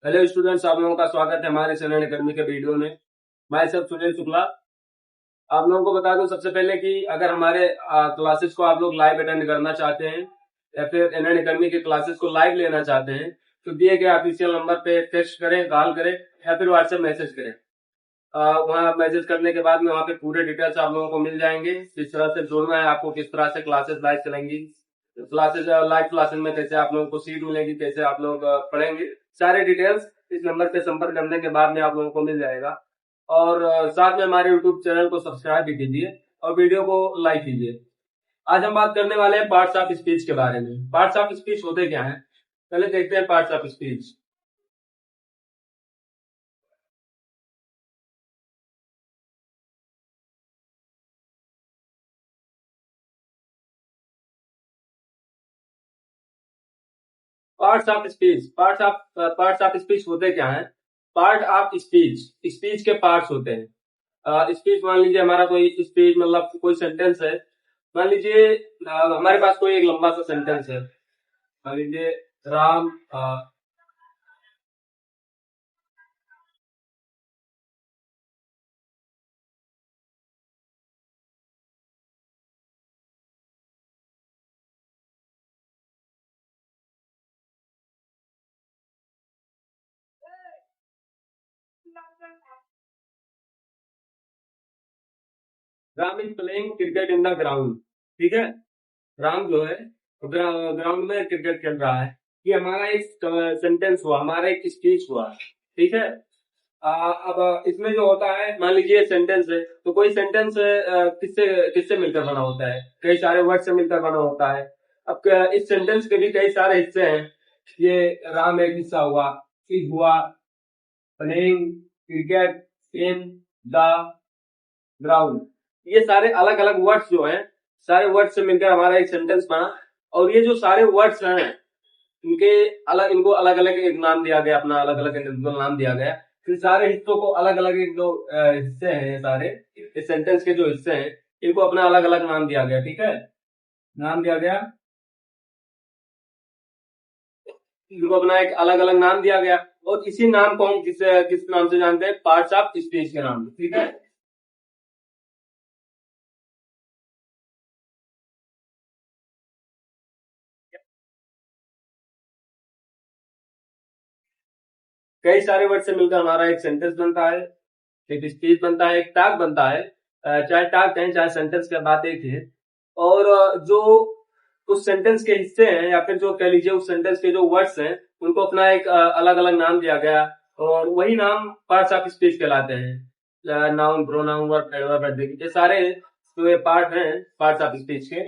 Hello students, आप लोगों का स्वागत है हमारे चैनल अकेडमी के वीडियो में। मैं सब सुनील शुक्ला। आप लोगों को बता दूं सबसे पहले कि अगर हमारे क्लासेस को आप लोग लाइव अटेंड करना चाहते हैं या फिर एनएन अकेडमी के क्लासेस को लाइव लेना चाहते हैं तो दिए गए ऑफिशियल नंबर पे टेक्स्ट करें, कॉल करें या फिर व्हाट्सएप मैसेज करें। वहाँ मैसेज करने के बाद में वहाँ पे पूरे डिटेल्स आप लोगों को मिल जाएंगे। किस तरह से जुड़ना है आपको, किस तरह से क्लासेस लाइव चलेंगी, क्लासेस लाइव क्लासेस में कैसे आप लोगों को सीट मिलेगी, कैसे आप लोग पढ़ेंगे, सारे डिटेल्स इस नंबर पे संपर्क करने के बाद में आप लोगों को मिल जाएगा। और साथ में हमारे यूट्यूब चैनल को सब्सक्राइब भी कीजिए और वीडियो को लाइक कीजिए। आज हम बात करने वाले हैं पार्ट्स ऑफ स्पीच के बारे में। पार्ट्स ऑफ स्पीच होते क्या हैं, पहले देखते हैं parts of speech. Parts of speech होते क्या हैं? पार्ट ऑफ स्पीच, स्पीच के पार्ट्स होते हैं। स्पीच मान लीजिए हमारा कोई स्पीच मतलब कोई सेंटेंस है। मान लीजिए हमारे पास कोई एक लंबा सा सेंटेंस है। मान लीजिए Ram Ram is playing cricket in the ground. ठीक है, राम जो है ग्राउंड में क्रिकेट खेल रहा है। ये हमारा एक सेंटेंस हुआ, हमारा एक स्पीच हुआ। ठीक है। अब इसमें जो होता है, मान लीजिए सेंटेंस है तो कोई सेंटेंस किससे किससे मिलकर बना होता है, कई सारे वर्ड से मिलकर बना होता है। अब इस सेंटेंस के भी कई सारे हिस्से हैं। ये राम एक हिस्सा हुआ, इज हुआ, playing cricket in the ground. ये सारे अलग अलग वर्ड्स जो हैं, सारे वर्ड्स से मिलकर हमारा एक सेंटेंस बना। और ये जो सारे वर्ड्स हैं इनके इनको अलग अलग एक नाम दिया गया, अपना अलग अलग इंडिविजुअल नाम दिया गया। फिर सारे हिस्सों को अलग अलग एक जो हिस्से हैं, ये सारे इस सेंटेंस के जो हिस्से हैं इनको अपना अलग अलग नाम दिया गया। ठीक है, नाम दिया गया, इनको अपना एक अलग अलग नाम दिया गया। और इसी नाम को हम किस नाम से जानते हैं? पार्ट्स ऑफ स्पीच के नाम से। ठीक है। कई सारे वर्ड से मिलकर हमारा एक सेंटेंस बनता है, एक स्पीच बनता है, एक टॉक बनता है। चाहे टॉक कहें चाहे सेंटेंस की बात एक है। और जो उस सेंटेंस के हिस्से हैं या फिर जो कह लीजिए उस सेंटेंस के जो वर्ड्स हैं उनको अपना एक अलग अलग नाम दिया गया। और वही नाम पार्ट्स ऑफ स्पीच कहलाते हैं। Noun, pronoun, verb, adverb, adjective, ये सारे जो ये पार्ट हैं पार्ट्स ऑफ स्पीच के,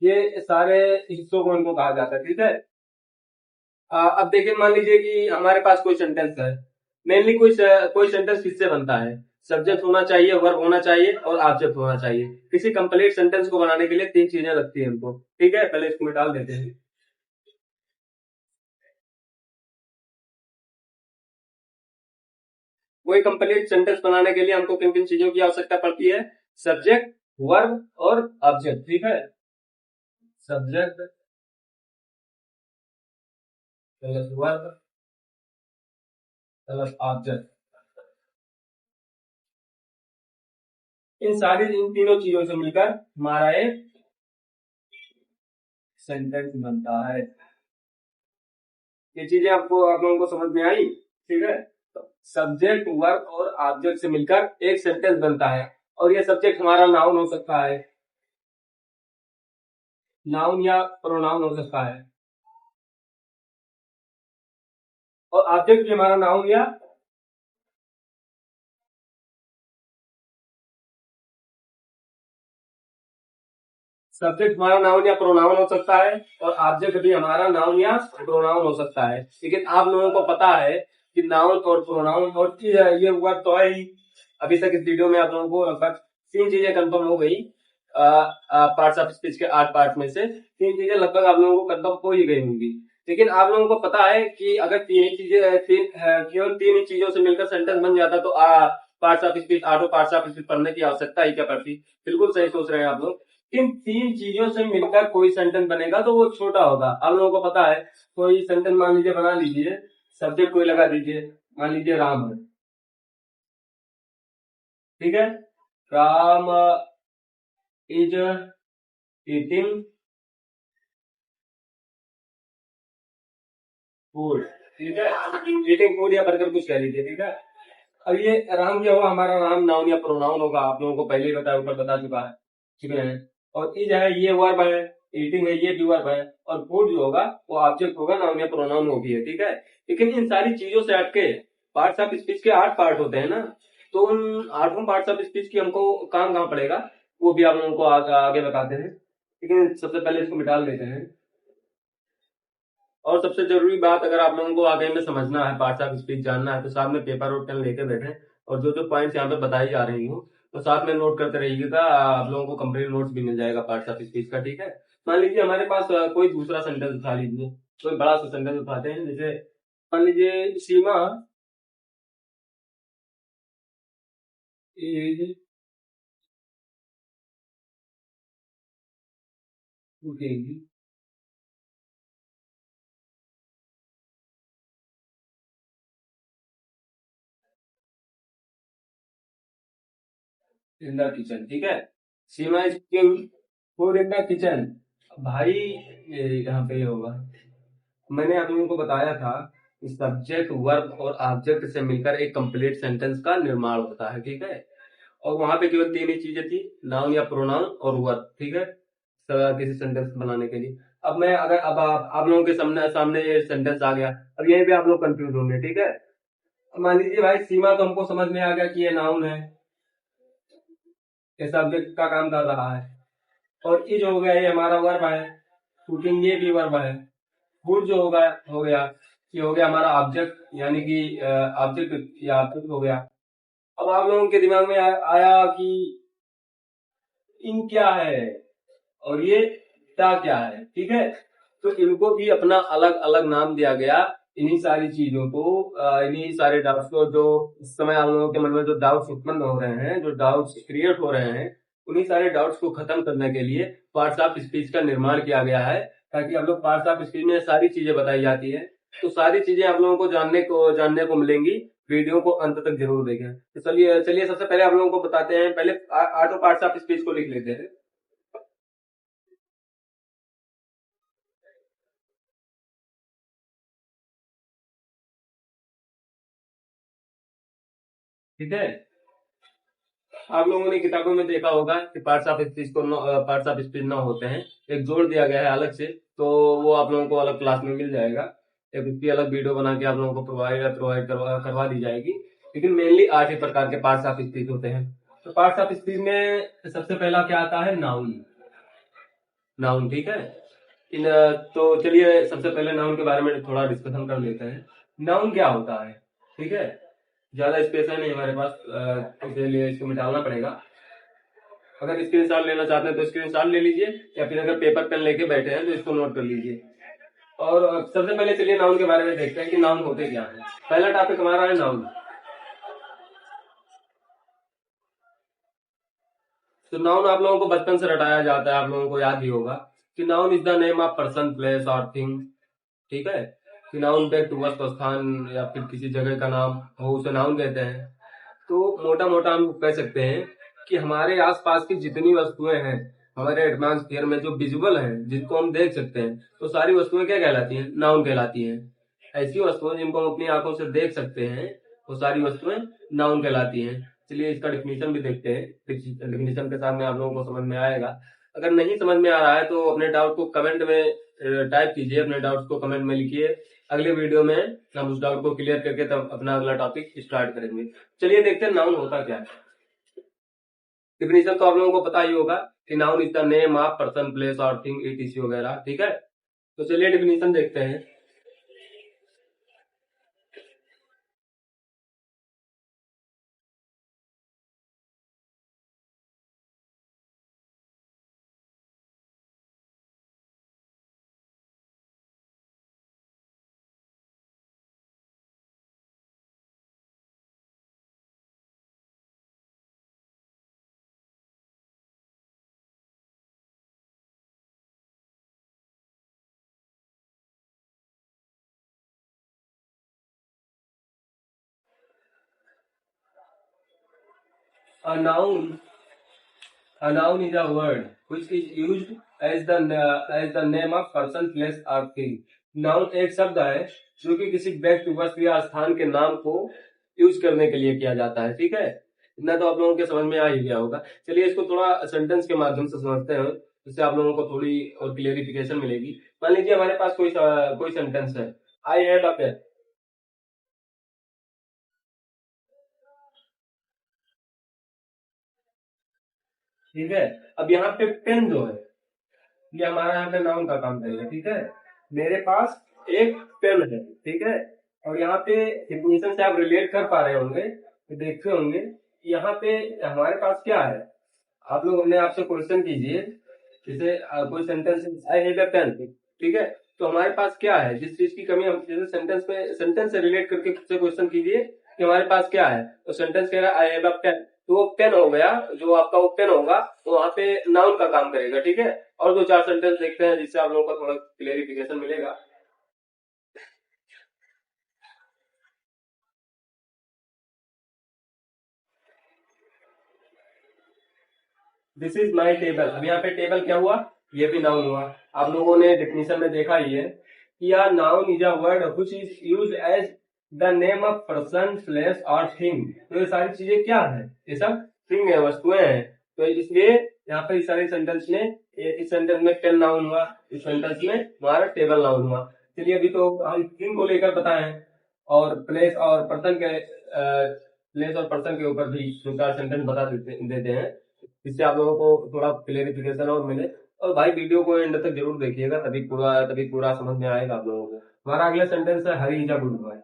ये सारे हिस्सों को इनको कहा जाता है। ठीक है। अब देखिए, मान लीजिए कि हमारे पास कोई सेंटेंस है। मेनली कोई सेंटेंस किससे बनता है? सब्जेक्ट होना चाहिए, वर्ब होना चाहिए और ऑब्जेक्ट होना चाहिए। किसी कंप्लीट सेंटेंस को बनाने के लिए तीन चीजें लगती है हमको। ठीक है, पहले इसको डाल देते हैं। कोई कंप्लीट सेंटेंस बनाने के लिए हमको किन किन चीजों की आवश्यकता पड़ती है? सब्जेक्ट, वर्ब और ऑब्जेक्ट। ठीक है, subject plus verb plus object, इन तीनों चीजों से मिलकर हमारा एक सेंटेंस बनता है। ये चीजें आपको आप लोगों को समझ में आई? ठीक है। तो सब्जेक्ट, वर्ब और ऑब्जेक्ट से मिलकर एक सेंटेंस बनता है। और ये सब्जेक्ट हमारा नाउन हो सकता है, नाउन या प्रोनाउन हो सकता है। और ऑब्जेक्ट भी हमारा नाउन या सब्जेक्ट हमारा नाउन या प्रोनाउन हो सकता है और ऑब्जेक्ट भी हमारा नाउन या प्रोनाउन हो सकता है। लेकिन आप लोगों को पता है कि नाउन और प्रोनाउन और ये हुआ तो है ही। अभी तक इस वीडियो में आप लोगों को लगभग तीन चीजें कंफर्म हो गई। पार्ट्स ऑफ स्पीच के 8 पार्ट में से तीन चीजें लगभग आप लोगों को कंफर्म हो ही गई होंगी। लेकिन आप लोगों को पता है कि अगर तीन ही चीजें केवल तीन ही चीजों से मिलकर सेंटेंस बन जाता तो पार्ट्स ऑफ स्पीच, आठों पार्ट्स ऑफ स्पीच पढ़ने की आवश्यकता ही क्या पड़ती? बिल्कुल सही सोच रहे हैं आप लोग। इन तीन चीजों से मिलकर कोई सेंटेंस बनेगा तो वो छोटा होगा। आप लोगों को पता है, कोई सेंटेंस मान लीजिए बना लीजिए, सब्जेक्ट कोई लगा दीजिए, मान लीजिए राम है, ठीक है। राम इज ईटिंग फूड, ठीक है। ईटिंग फूड या बर्गर कुछ कह लीजिए, ठीक है। अब ये राम क्या हुआ, हमारा नाम नाउन या प्रोनाउन होगा, आप लोगों को पहले ही बताया, ऊपर बता चुका है, ठीक है। और इज है ये वर्ब है, ईटिंग है ये भी वर्ब है, और फूड जो होगा वो ऑब्जेक्ट होगा, नाउन या प्रोनाउन होगी है, ठीक है। लेकिन इन सारी चीजों से हटके पार्ट्स ऑफ स्पीच के 8 पार्ट होते हैं ना, तो उन 8 पार्ट्स ऑफ स्पीच की हमको काम कहाँ पड़ेगा, वो भी आप लोगों को आगे बताते हैं, लेकिन सबसे पहले इसको मिटा लेते हैं। और सबसे जरूरी बात, अगर आप लोगों को आगे में समझना है, पार्ट्स ऑफ स्पीच जानना है, तो साथ में पेपर और पेन लेके बैठे, और जो जो पॉइंट्स यहाँ पे बताई जा रही हूँ तो साथ में नोट करते रहिएगा, आप लोगों को कंप्लीट नोट्स भी मिल जाएगा पार्ट्स ऑफ स्पीच का, ठीक है। मान लीजिए हमारे पास कोई दूसरा सेंटेंस उठा लीजिए, कोई बड़ा सा सेंटेंस उठाते हैं, जैसे मान लीजिए Seema is cooking in the kitchen, ठीक है। Seema is cooking food in the kitchen. भाई यहाँ पे ये होगा, मैंने आप लोगों को बताया था कि सब्जेक्ट वर्ब और ऑब्जेक्ट से मिलकर एक कंप्लीट सेंटेंस का निर्माण होता है, ठीक है। और वहां पे केवल 3 ही चीजें थी, नाउन या प्रोनाउन और वर्ब, ठीक है, किसी सेंटेंस बनाने के लिए। अब मैं अगर अब आप लोगों के सामने सामने ये सेंटेंस आ गया, अब यहीं पे आप लोग कंफ्यूज होंगे, ठीक है। अब मान लीजिए भाई सीमा तो हमको समझ में आ गया कि ये नाउन है, ये सब्जेक्ट का काम कर रहा है, और ये जो हो गया ये हमारा वर्ब है, कुकिंग ये भी वर्ब है। फूड जो होगा हो गया, ये हो गया हमारा ऑब्जेक्ट, यानी कि ऑब्जेक्ट या ऑब्जेक्ट हो गया। अब आप लोगों के दिमाग में आया कि इन क्या है और ये टा क्या है, ठीक है। तो इनको भी अपना अलग अलग नाम दिया गया, इन्हीं सारी चीजों को, इन्हीं सारे डाउट्स को, जो इस समय आप लोगों के मन में जो डाउट्स उत्पन्न हो रहे हैं, जो डाउट्स क्रिएट हो रहे हैं, उन्हीं सारे डाउट्स को खत्म करने के लिए पार्ट्स ऑफ स्पीच का निर्माण किया गया है, ताकि आप लोग पार्ट्स ऑफ स्पीच में सारी चीजें बताई जाती है, तो सारी चीजें आप लोगों को जानने को मिलेंगी। वीडियो को अंत तक जरूर देखें। तो चलिए चलिए सबसे पहले आप लोगों को बताते हैं, पहले आठों पार्ट्स ऑफ स्पीच को लिख लेते हैं। ठीक है, आप लोगों ने किताबों में देखा होगा कि पार्ट्स ऑफ स्पीच को पार्ट्स ऑफ स्पीच ना होते हैं, एक जोड़ दिया गया है अलग से, तो वो आप लोगों को अलग क्लास में मिल जाएगा, एक उसकी अलग वीडियो बना के आप लोगों को प्रोवाइड प्रोवाइड करवा दी जाएगी। लेकिन मेनली 8 ही प्रकार के पार्ट्स ऑफ स्पीच होते हैं। तो पार्ट्स ऑफ स्पीच में सबसे पहला क्या आता है, नाउन। नाउन, ठीक है। इन तो चलिए सबसे पहले नाउन के बारे में थोड़ा डिस्कशन कर लेते हैं। नाउन क्या होता है, ठीक है। ज्यादा स्पेस है नहीं हमारे पास, इसलिए इसको मिटाना पड़ेगा। अगर स्क्रीनशॉट लेना चाहते हैं तो स्क्रीनशॉट ले लीजिए, या फिर अगर पेपर पेन लेके बैठे हैं तो इसको नोट कर लीजिए। और सबसे पहले चलिए नाउन के बारे में देखते हैं कि नाउन होते क्या है। पहला टॉपिक हमारा है नाउन। तो नाउन आप लोगों को बचपन से रटाया जाता है, आप लोगों को याद ही होगा कि noun is the name of person, place और थिंग, ठीक है। कि नाउन व्यक्ति, वस्तु, स्थान या फिर किसी जगह का नाम हो, उसे नाउन कहते हैं। तो मोटा मोटा हम कह सकते हैं कि हमारे आसपास की जितनी वस्तुएं हैं, हमारे एटमॉस्फेयर में जो विजुअल है, जिनको हम देख सकते हैं, तो सारी वस्तुएं क्या कहलाती हैं, नाउन कहलाती हैं। ऐसी वस्तुएं जिनको हम अपनी आंखों से देख सकते हैं, वो सारी वस्तुएं नाउन कहलाती हैं। चलिए इसका डिफिनीशन भी देखते हैं, डिफिनीशन के साथ में आप लोगों को समझ में आएगा। अगर नहीं समझ में आ रहा है तो अपने डाउट को कमेंट में टाइप कीजिए, अपने डाउट्स को कमेंट में लिखिए। अगले वीडियो में हम उस डाउट को क्लियर करके तब अपना अगला टॉपिक स्टार्ट करेंगे। चलिए देखते हैं नाउन होता क्या है। डिफिनेशन तो आप लोगों को पता ही होगा कि noun is the name of person, place और थिंग, इट वगैरह, ठीक है। तो चलिए डिफिनेशन देखते हैं। A noun, a noun is a word which is used as the name of person, place or thing. Noun एक शब्द है जो कि किसी व्यक्ति, वस्तु या स्थान के नाम को यूज करने के लिए किया जाता है। ठीक है, इतना तो आप लोगों के समझ में आ ही गया होगा। चलिए इसको थोड़ा सेंटेंस के माध्यम से समझते हैं, जिससे आप लोगों को थोड़ी और क्लियरिफिकेशन मिलेगी। मान लीजिए हमारे पास कोई सेंटेंस है, आई हैड अ पेन। ठीक है, अब यहाँ पे पेन जो है ये हमारा यहाँ पे नाउन का काम करेगा। ठीक है, मेरे पास एक पेन है। ठीक है, और यहाँ पे डिफिनेशन से आप रिलेट कर पा रहे होंगे, देखते होंगे यहाँ पे हमारे पास क्या है। आप लोग, हमने आपसे क्वेश्चन कीजिए, जैसे कोई sentence, I have a pen. ठीक है, तो हमारे पास क्या है, जिस चीज की कमी, हम जैसे सेंटेंस से रिलेट करके खुद से क्वेश्चन कीजिए कि हमारे पास क्या है, तो सेंटेंस कह रहा है आई हैव अ पेन, तो वो पेन हो गया, जो आपका वो पेन होगा तो वहां पे नाउन का काम करेगा। ठीक है, और दो चार सेंटेंस देखते हैं जिससे आप लोगों को थोड़ा क्लियरिफिकेशन मिलेगा। This is my table. अब यहाँ पे टेबल क्या हुआ, ये भी नाउन हुआ। आप लोगों ने डेफिनेशन में देखा ही है कि यह noun is a word which is use as the name of person, place और थिंग। तो ये सारी चीजें क्या है, ये सब थिंग है, वस्तुएं हैं। तो इसलिए यहाँ पे इस सारे सेंटेंस में, इस सेंटेंस में पेन नाउन हुआ, इस सेंटेंस में हमारा टेबल नाउन हुआ। चलिए अभी तो हम थिंग को लेकर बताए, और प्लेस और पर्सन के प्लेस और पर्सन के ऊपर भी दो चार सेंटेंस बता देते हैं, इससे आप लोगों को थोड़ा क्लेरिफिकेशन और मिले। और भाई वीडियो को एंड तक जरूर देखिएगा, तभी पूरा समझ में आएगा आप लोगों को। हमारा अगला सेंटेंस है हरी इज अ गुड बॉय।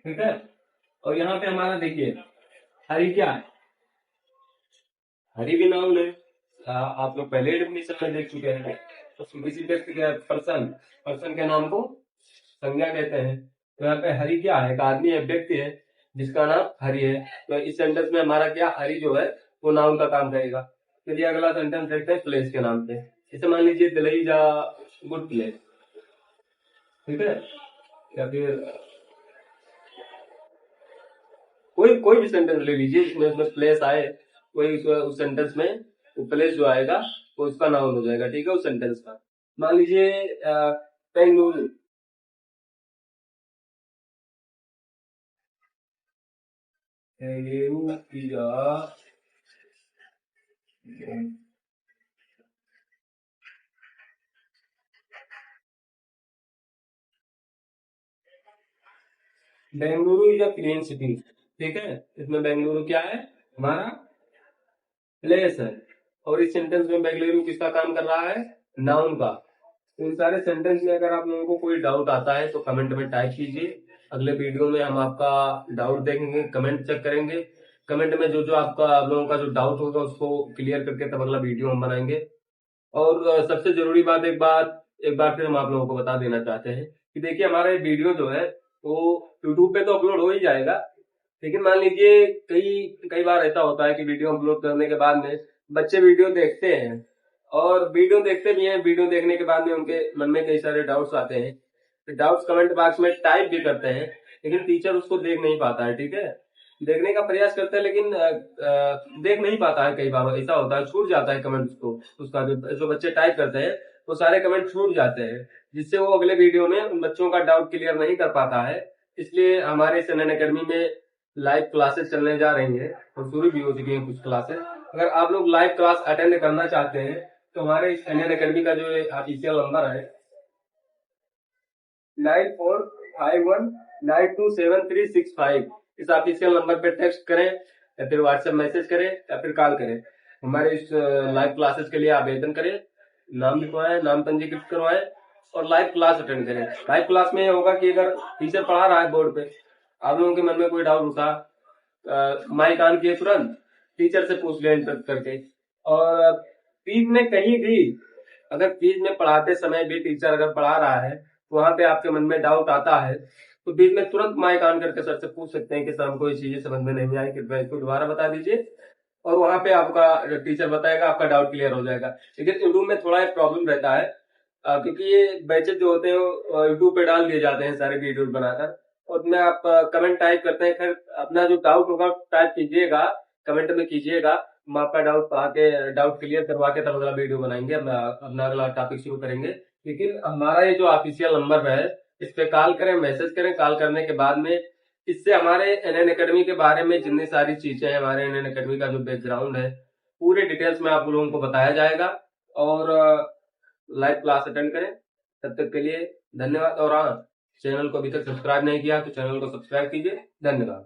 ठीक है, और यहाँ पे हमारा देखिए हरी क्या है, हरी भी नाउन है। आप लोग पहले डेफिनेशन में देख चुके हैं। तो किसी व्यक्ति का पर्सन, पर्सन के नाम को संज्ञा कहते हैं। तो यहाँ पे हरि क्या है, एक आदमी है, व्यक्ति है जिसका नाम हरि है। तो इस सेंटेंस में हमारा क्या, हरि जो है वो नाउन का काम करेगा। चलिए अगला सेंटेंस देखते हैं प्लेस के नाम पे। जैसे मान लीजिए Delhi is a good place. ठीक है, या फिर कोई कोई भी सेंटेंस ले लीजिए जिसमें उसमें प्लेस आए, कोई उस सेंटेंस में वो प्लेस जो आएगा वो उसका नाउन हो जाएगा। ठीक है, उस सेंटेंस का। मान लीजिए Bengaluru. Bengaluru is a, Bengaluru is a clean city. ठीक है, इसमें बेंगलुरु क्या है, हमारा प्लेस है। और इस सेंटेंस में बेंगलुरु किसका काम कर रहा है, नाउन का। तो इन सारे सेंटेंस में अगर आप लोगों को कोई डाउट आता है तो कमेंट में टाइप कीजिए। अगले वीडियो में हम आपका डाउट देखेंगे, कमेंट चेक करेंगे। कमेंट में जो जो आप लोगों का जो डाउट होगा उसको क्लियर करके तब अगला वीडियो हम बनाएंगे। और सबसे जरूरी बात, एक बार फिर हम आप लोगों को बता देना चाहते हैं कि देखिए हमारा ये वीडियो जो है वो यूट्यूब पे तो अपलोड हो ही जाएगा, लेकिन मान लीजिए कई कई बार ऐसा होता है कि वीडियो अपलोड करने के बाद में बच्चे वीडियो देखते हैं, और वीडियो देखते भी हैं, वीडियो देखने के बाद में उनके मन में कई सारे डाउट्स आते हैं। तो डाउट्स कमेंट बॉक्स में टाइप भी करते हैं, लेकिन टीचर उसको देख नहीं पाता है। ठीक है, देखने का प्रयास करते हैं लेकिन देख नहीं पाता है। कई बार ऐसा होता है, छूट जाता है कमेंट्स को, उसका जो बच्चे टाइप करते हैं वो सारे कमेंट छूट जाते हैं, जिससे वो अगले वीडियो में उन बच्चों का डाउट क्लियर नहीं कर पाता है। इसलिए हमारे CNN अकेडमी में लाइव क्लासेस चलने जा रही हैं और शुरू भी हो चुकी हैं कुछ क्लासेस। अगर आप लोग लाइव क्लास अटेंड करना चाहते हैं तो हमारे CNN अकेडमी का जो ऑफिशियल नंबर है 9451927365, इस ऑफिशियल नंबर पे टेक्स्ट करें या फिर व्हाट्सएप मैसेज करें या फिर कॉल करें। हमारे इस लाइव क्लासेस के लिए आवेदन करें, नाम लिखवाएं, नाम पंजीकृत करवाएं और लाइव क्लास अटेंड करें। लाइव क्लास में ये होगा कि अगर टीचर पढ़ा रहा है बोर्ड पे, आप लोगों के मन में कोई डाउट उठा, माइक ऑन किए, तुरंत टीचर से पूछ लें इंटरप्ट करके। और पीठ में कहीं भी, अगर पीठ में पढ़ाते समय भी टीचर अगर पढ़ा रहा है तो वहां पे आपके मन में डाउट आता है तो बीच में तुरंत माइक ऑन करके सर से पूछ सकते हैं कि सर हमको ये चीजें समझ में नहीं आई, कृपया इसको दोबारा बता दीजिए। और वहां पे आपका टीचर बताएगा, आपका डाउट क्लियर हो जाएगा। लेकिन यूट्यूब में थोड़ा एक प्रॉब्लम रहता है, क्योंकि ये बैचेस जो होते हैं यूट्यूब पे डाल दिए जाते हैं सारे वीडियो बनाकर, उसमें आप कमेंट टाइप करते हैं, फिर अपना जो डाउट होगा टाइप कीजिएगा, कमेंट में कीजिएगा, हम आपका डाउट आके डाउट क्लियर करवा के तब अगला वीडियो बनाएंगे, अपना अगला टॉपिक शुरू करेंगे। लेकिन हमारा ये जो ऑफिशियल नंबर है, इस पे कॉल करें, मैसेज करें, कॉल करने के बाद में इससे हमारे एनएन अकेडमी के बारे में जितनी सारी चीजें हैं, हमारे एनएन अकेडमी का जो बैकग्राउंड है, पूरे डिटेल्स में आप लोगों को बताया जाएगा। और लाइव क्लास अटेंड करें। तब तक के लिए धन्यवाद। और हाँ, चैनल को अभी तक सब्सक्राइब नहीं किया तो चैनल को सब्सक्राइब कीजिए। धन्यवाद।